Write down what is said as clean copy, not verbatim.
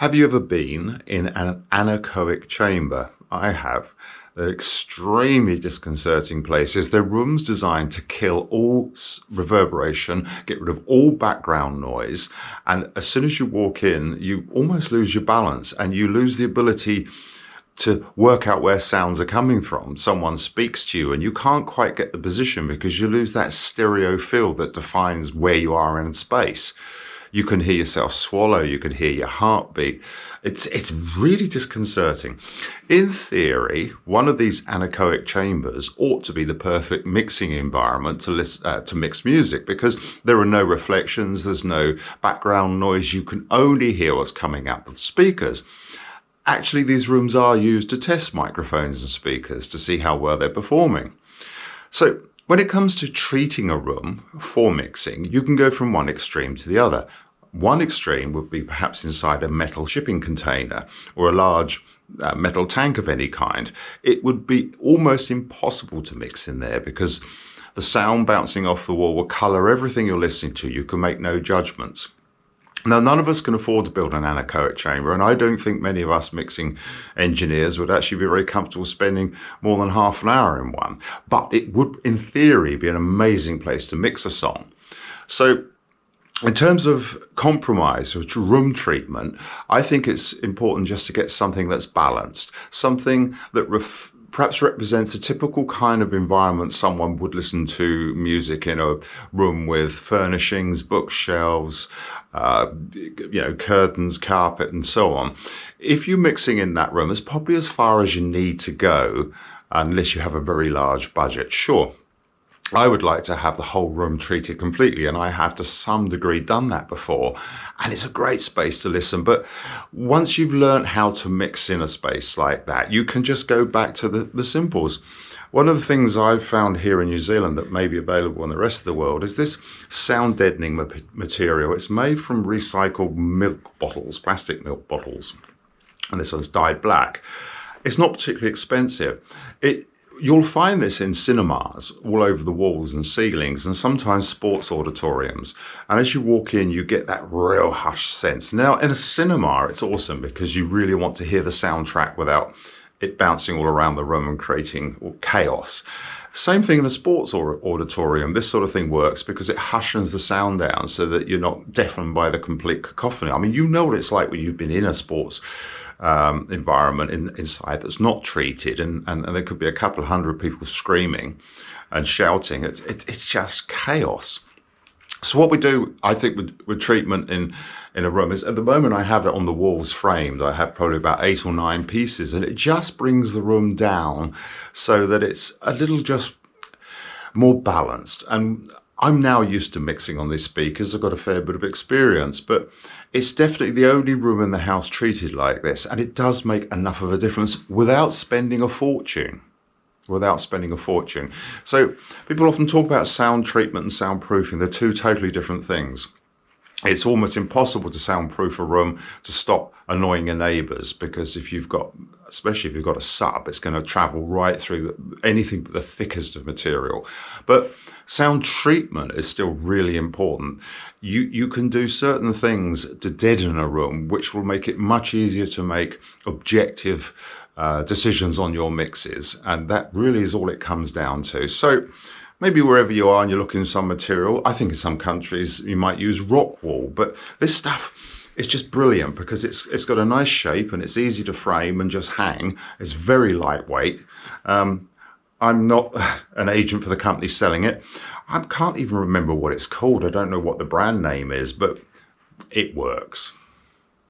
Have you ever been in an anechoic chamber? I have. They're extremely disconcerting places. They're rooms designed to kill all reverberation, get rid of all background noise. And as soon as you walk in, you almost lose your balance and you lose the ability to work out where sounds are coming from. Someone speaks to you and you can't quite get the position because you lose that stereo field that defines where you are in space. You can hear yourself swallow, you can hear your heartbeat. It's really disconcerting. In theory, one of these anechoic chambers ought to be the perfect mixing environment to mix music because there are no reflections, there's no background noise, you can only hear what's coming out of the speakers. Actually, these rooms are used to test microphones and speakers to see how well they're performing. So, when it comes to treating a room for mixing, you can go from one extreme to the other. One extreme would be perhaps inside a metal shipping container or a large metal tank of any kind. It would be almost impossible to mix in there because the sound bouncing off the wall will colour everything you're listening to. You can make no judgments. Now, none of us can afford to build an anechoic chamber, and I don't think many of us mixing engineers would actually be very comfortable spending more than half an hour in one. But it would, in theory, be an amazing place to mix a song. So, in terms of compromise or room treatment, I think it's important just to get something that's balanced, something that perhaps represents a typical kind of environment someone would listen to music in a room with furnishings, bookshelves, curtains, carpet, and so on. If you're mixing in that room, it's probably as far as you need to go, unless you have a very large budget. Sure, I would like to have the whole room treated completely, and I have to some degree done that before, and it's a great space to listen. But once you've learned how to mix in a space like that, you can just go back to the simples. One of the things I've found here in New Zealand that may be available in the rest of the world is this sound deadening material. It's made from recycled milk bottles, plastic milk bottles, and this one's dyed black. It's not particularly expensive. You'll find this in cinemas all over the walls and ceilings and sometimes sports auditoriums. And as you walk in, you get that real hushed sense. Now, in a cinema, it's awesome because you really want to hear the soundtrack without it bouncing all around the room and creating chaos. Same thing in a sports auditorium. This sort of thing works because it hushes the sound down so that you're not deafened by the complete cacophony. I mean, you know what it's like when you've been in a sports environment inside that's not treated, and there could be a couple of hundred people screaming and shouting. It's just chaos. So what we do, I think, with treatment in a room is, at the moment I have it on the walls framed. I have probably about 8 or 9 pieces, and it just brings the room down so that it's a little just more balanced. And I'm now used to mixing on these speakers. I've got a fair bit of experience, but it's definitely the only room in the house treated like this, and it does make enough of a difference without spending a fortune. So people often talk about sound treatment and soundproofing. They're two totally different things. It's almost impossible to soundproof a room to stop annoying your neighbours, because especially if you've got a sub, it's going to travel right through anything but the thickest of material. But sound treatment is still really important. You can do certain things to deaden a room, which will make it much easier to make objective decisions on your mixes, and that really is all it comes down to. So maybe wherever you are and you're looking for some material, I think in some countries you might use rock wool, but this stuff is just brilliant because it's got a nice shape and it's easy to frame and just hang. It's very lightweight. I'm not an agent for the company selling it. I can't even remember what it's called. I don't know what the brand name is, but it works.